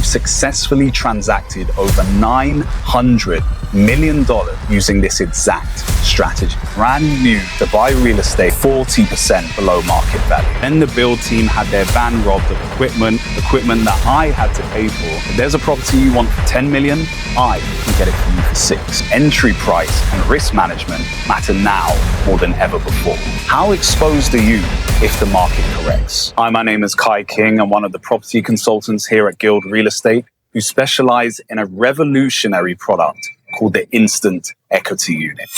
we've successfully transacted over $900 million using this exact strategy. Brand new Dubai real estate, 40% below market value. Then the build team had their van robbed of equipment that I had to pay for. If there's a property you want for 10 million, I can get it for you for 6. Entry price and risk management matter now more than ever before. How exposed are you if the market corrects? Hi, my name is Kai King. I'm one of the property consultants here at Guild Real Estate who specialize in a revolutionary product called the Instant Equity Unit.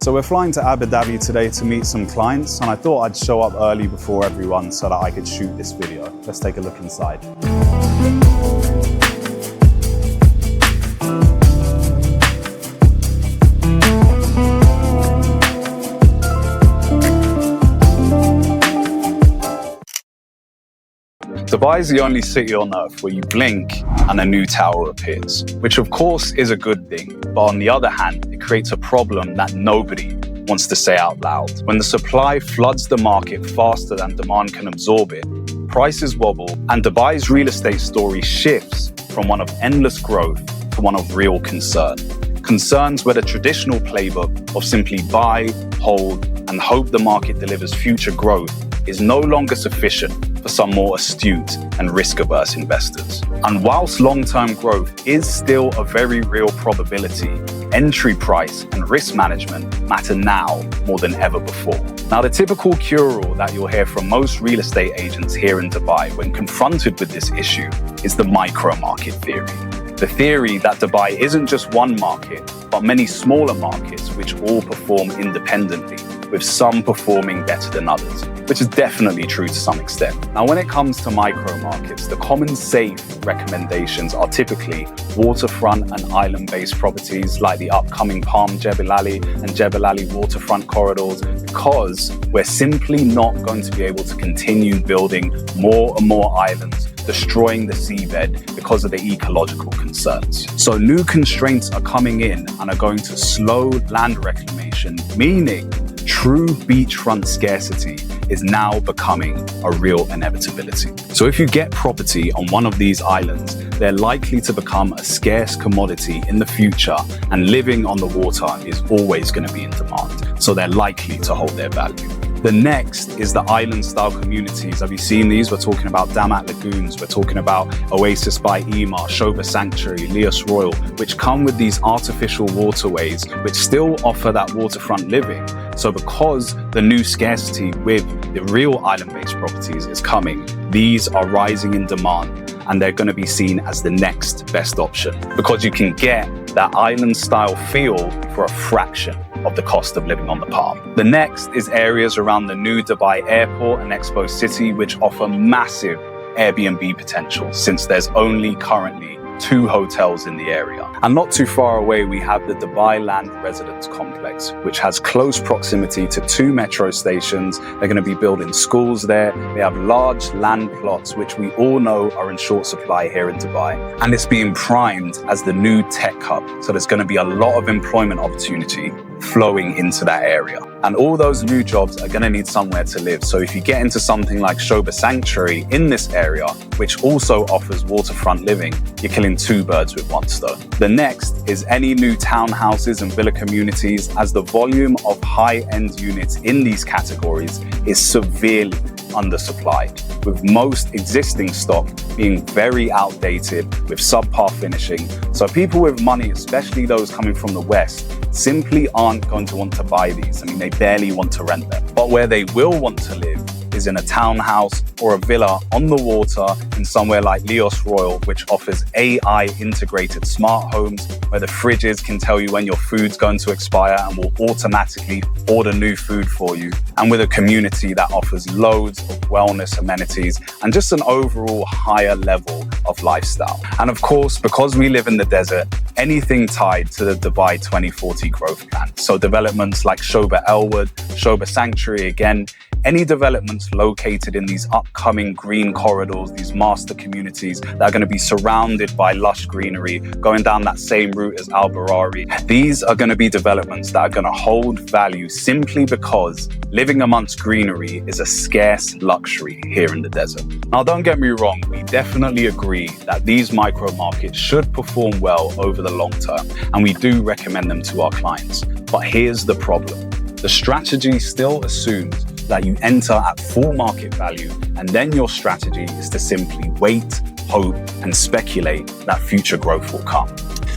So we're flying to Abu Dhabi today to meet some clients, and I thought I'd show up early before everyone so that I could shoot this video. Let's take a look inside. Dubai is the only city on earth where you blink and a new tower appears, which of course is a good thing. But on the other hand, it creates a problem that nobody wants to say out loud. When the supply floods the market faster than demand can absorb it, prices wobble, and Dubai's real estate story shifts from one of endless growth to one of real concern. Concerns where the traditional playbook of simply buy, hold, and hope the market delivers future growth is no longer sufficient for some more astute and risk-averse investors. And whilst long-term growth is still a very real probability, entry price and risk management matter now more than ever before. Now, the typical cure-all that you'll hear from most real estate agents here in Dubai when confronted with this issue is the micro-market theory. The theory that Dubai isn't just one market, but many smaller markets which all perform independently, with some performing better than others, which is definitely true to some extent. Now, when it comes to micro markets, the common safe recommendations are typically waterfront and island-based properties like the upcoming Palm Jebel Ali and Jebel Ali waterfront corridors, because we're simply not going to be able to continue building more and more islands, destroying the seabed because of the ecological concerns. So new constraints are coming in and are going to slow land reclamation, meaning true beachfront scarcity is now becoming a real inevitability. So if you get property on one of these islands, they're likely to become a scarce commodity in the future, and living on the water is always going to be in demand. So they're likely to hold their value. The next is the island-style communities. Have you seen these? We're talking about Damat Lagoons. We're talking about Oasis by Ema, Shoba Sanctuary, Lias Royal, which come with these artificial waterways, which still offer that waterfront living. So because the new scarcity with the real island-based properties is coming, these are rising in demand, and they're going to be seen as the next best option because you can get that island-style feel for a fraction of the cost of living on the Palm. The next is areas around the new Dubai Airport and Expo City, which offer massive Airbnb potential since there's only currently 2 hotels in the area. And not too far away, we have the Dubai Land Residence Complex, which has close proximity to 2 metro stations. They're going to be building schools there. They have large land plots, which we all know are in short supply here in Dubai. And it's being primed as the new tech hub. So there's going to be a lot of employment opportunity flowing into that area. And all those new jobs are going to need somewhere to live. So if you get into something like Shoba Sanctuary in this area, which also offers waterfront living, you're killing 2 birds with 1 stone. The next is any new townhouses and villa communities, as the volume of high-end units in these categories is severely undersupplied, with most existing stock being very outdated with subpar finishing. So people with money, especially those coming from the West, simply aren't going to want to buy these. I mean, they barely want to rent them. But where they will want to live is in a townhouse or a villa on the water in somewhere like Leos Royal, which offers AI integrated smart homes where the fridges can tell you when your food's going to expire and will automatically order new food for you, and with a community that offers loads of wellness amenities and just an overall higher level of lifestyle. And of course, because we live in the desert, anything tied to the Dubai 2040 growth plan. So developments like Shoba Elwood, Shoba Sanctuary again, any developments located in these upcoming green corridors, these master communities that are going to be surrounded by lush greenery, going down that same route as Al Barari. These are going to be developments that are going to hold value simply because living amongst greenery is a scarce luxury here in the desert. Now, don't get me wrong, we definitely agree that these micro markets should perform well over the long term, and we do recommend them to our clients. But here's the problem. The strategy still assumes that you enter at full market value, and then your strategy is to simply wait, hope, and speculate that future growth will come.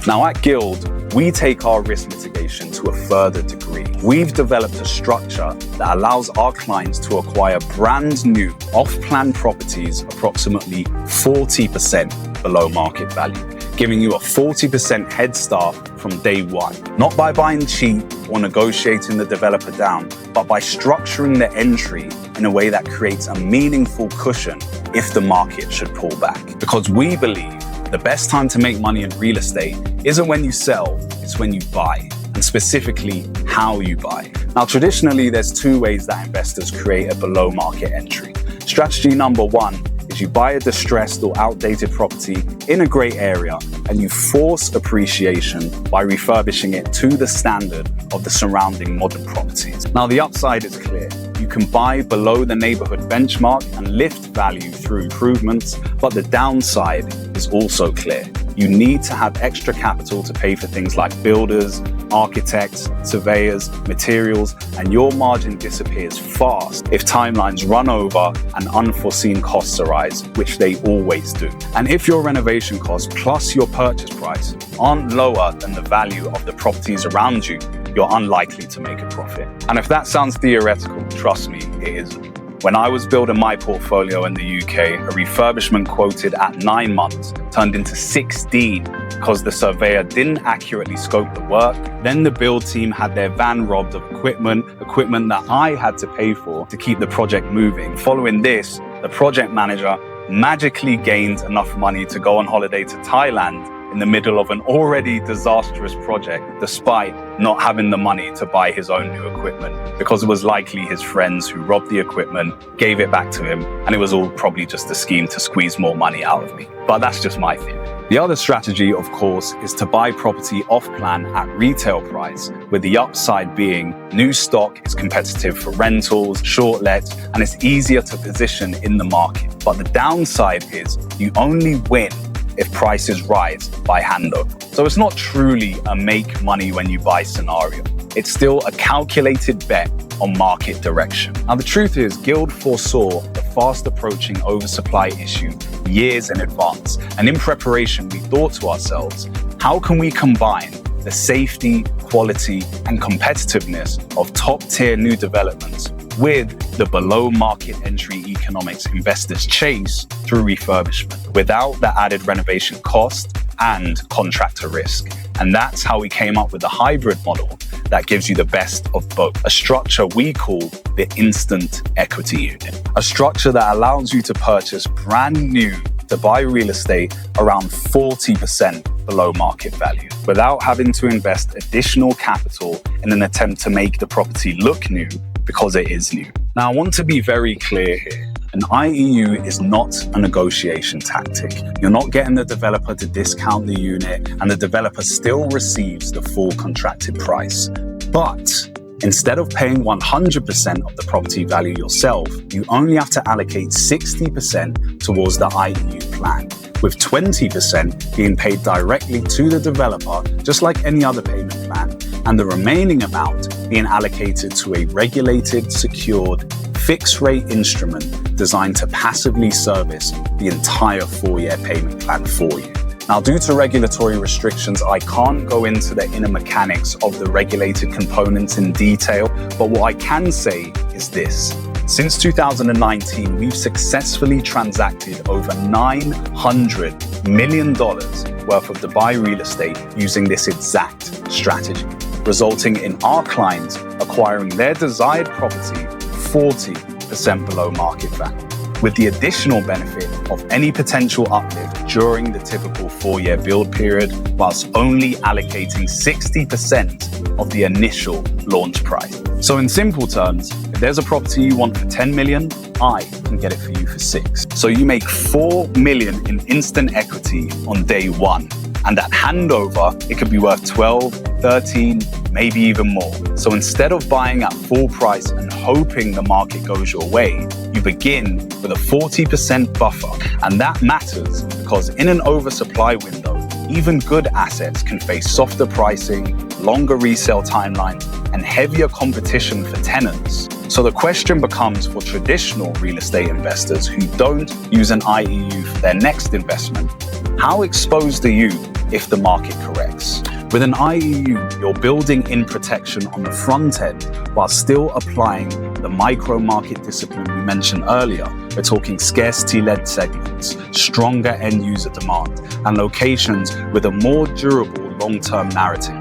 Now at Guild, we take our risk mitigation to a further degree. We've developed a structure that allows our clients to acquire brand new off-plan properties approximately 40% below market value, giving you a 40% head start from day one. Not by buying cheap or negotiating the developer down, but by structuring the entry in a way that creates a meaningful cushion if the market should pull back. Because we believe the best time to make money in real estate isn't when you sell, it's when you buy, and specifically how you buy. Now, traditionally, there's two ways that investors create a below market entry. Strategy number one is you buy a distressed or outdated property in a great area and you force appreciation by refurbishing it to the standard of the surrounding modern properties. Now, the upside is clear. You can buy below the neighborhood benchmark and lift value through improvements, but the downside is also clear. You need to have extra capital to pay for things like builders, architects, surveyors, materials, and your margin disappears fast if timelines run over and unforeseen costs arise, which they always do. And if your renovation costs plus your purchase price aren't lower than the value of the properties around you, you're unlikely to make a profit. And if that sounds theoretical, trust me, it isn't. When I was building my portfolio in the UK, a refurbishment quoted at 9 months turned into 16 because the surveyor didn't accurately scope the work. Then the build team had their van robbed of equipment that I had to pay for to keep the project moving. Following this, the project manager magically gained enough money to go on holiday to Thailand in the middle of an already disastrous project, despite not having the money to buy his own new equipment, because it was likely his friends who robbed the equipment, gave it back to him, and it was all probably just a scheme to squeeze more money out of me. But that's just my theory. The other strategy, of course, is to buy property off-plan at retail price, with the upside being new stock is competitive for rentals, short lets, and it's easier to position in the market. But the downside is you only win if prices rise by handover. So it's not truly a make money when you buy scenario. It's still a calculated bet on market direction. Now, the truth is, Guild foresaw the fast approaching oversupply issue years in advance. And in preparation, we thought to ourselves, how can we combine the safety, quality, and competitiveness of top-tier new developments with the below market entry economics investors chase through refurbishment without the added renovation cost and contractor risk? And that's how we came up with the hybrid model that gives you the best of both. A structure we call the instant equity unit. A structure that allows you to purchase brand new Dubai real estate around 40% below market value without having to invest additional capital in an attempt to make the property look new because it is new. Now, I want to be very clear here. An IEU is not a negotiation tactic. You're not getting the developer to discount the unit and the developer still receives the full contracted price. But instead of paying 100% of the property value yourself, you only have to allocate 60% towards the IEU plan, with 20% being paid directly to the developer, just like any other payment plan, and the remaining amount being allocated to a regulated, secured, fixed-rate instrument designed to passively service the entire 4-year payment plan for you. Now, due to regulatory restrictions, I can't go into the inner mechanics of the regulated components in detail, but what I can say is this. Since 2019, we've successfully transacted over $900 million worth of Dubai real estate using this exact strategy, resulting in our clients acquiring their desired property 40% below market value, with the additional benefit of any potential uplift during the typical 4-year build period, whilst only allocating 60% of the initial launch price. So in simple terms, if there's a property you want for 10 million, I can get it for you for 6. So you make 4 million in instant equity on day one. And at handover, it could be worth 12, 13, maybe even more. So instead of buying at full price and hoping the market goes your way, you begin with a 40% buffer. And that matters because in an oversupply window, even good assets can face softer pricing, longer resale timelines, and heavier competition for tenants. So the question becomes for traditional real estate investors who don't use an IEU for their next investment, how exposed are you if the market corrects? With an IEU, you're building in protection on the front end while still applying the micro market discipline we mentioned earlier. We're talking scarcity-led segments, stronger end user demand, and locations with a more durable long-term narrative.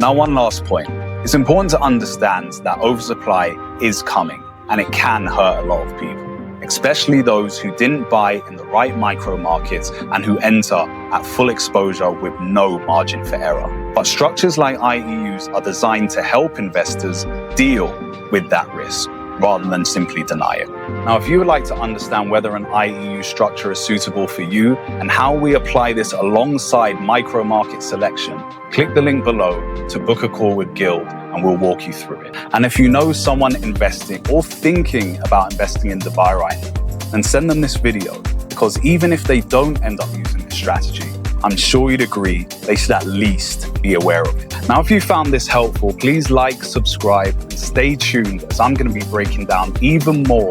Now, one last point. It's important to understand that oversupply is coming and it can hurt a lot of people, especially those who didn't buy in the right micro markets and who enter at full exposure with no margin for error. But structures like IEUs are designed to help investors deal with that risk rather than simply deny it. Now, if you would like to understand whether an IEU structure is suitable for you and how we apply this alongside micro market selection, click the link below to book a call with Guild and we'll walk you through it. And if you know someone investing or thinking about investing in Dubai right now, then send them this video, because even if they don't end up using this strategy, I'm sure you'd agree they should at least be aware of it. Now, if you found this helpful, please like, subscribe, and stay tuned as I'm going to be breaking down even more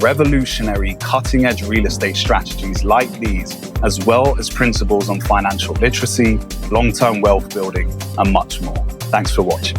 revolutionary, cutting-edge real estate strategies like these, as well as principles on financial literacy, long-term wealth building, and much more. Thanks for watching.